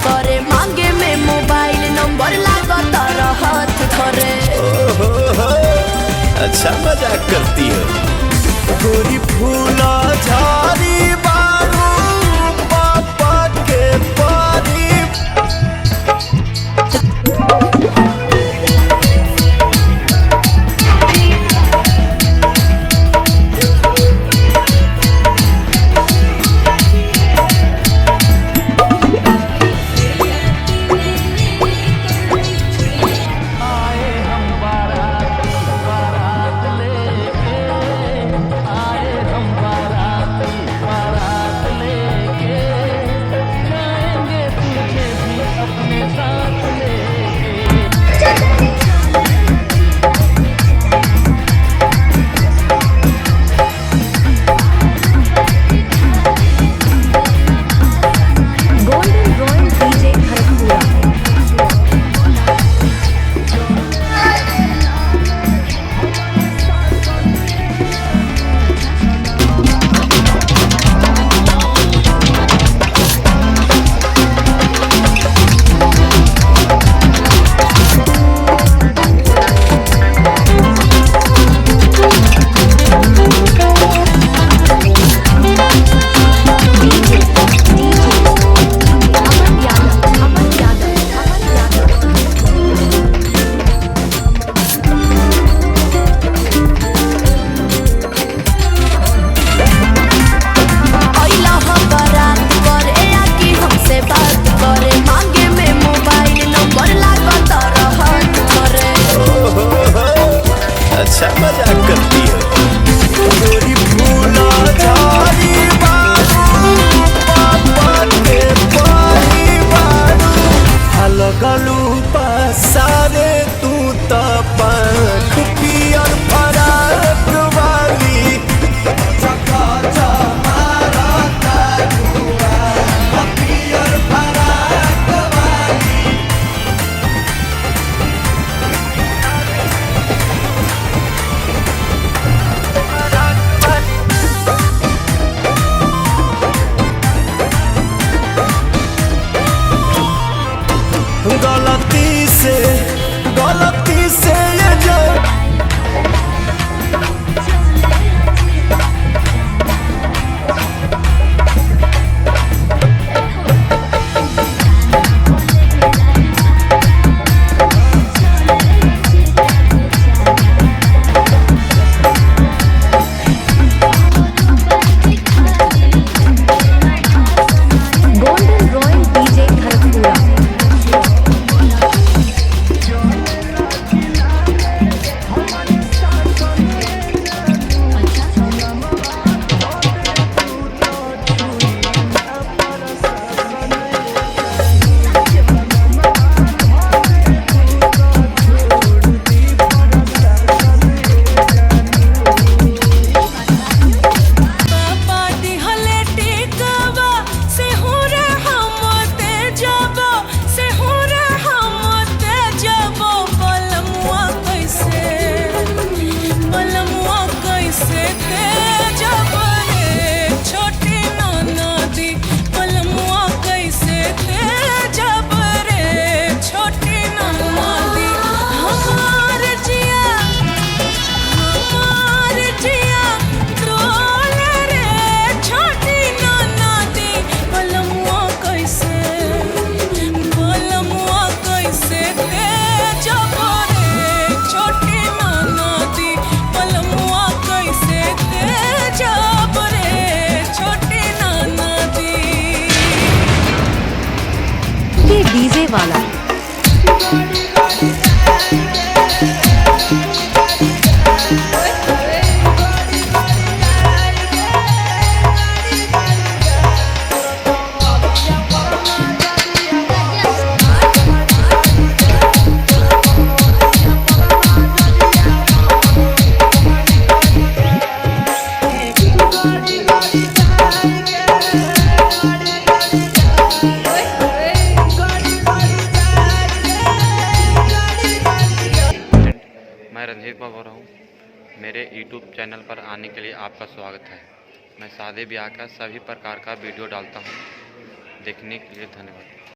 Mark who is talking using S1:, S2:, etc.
S1: करे, मांगे में मोबाइल नंबर लागत रहत करे।
S2: अच्छा मजाक करती है। गोरी फूला झाड़ी बारू पापा के पारी। अच्छा मजाक करती है। गोरी फूला झाड़ी बारू पापा के पारी बारू। लगलू पसारे तू त पंख पियर फराक वाली। गलती से ये जो
S1: डीजे वाला
S3: रंजीत बाबू रहा हूँ। मेरे YouTube चैनल पर आने के लिए आपका स्वागत है। मैं शादी ब्याह का सभी प्रकार का वीडियो डालता हूँ। देखने के लिए धन्यवाद।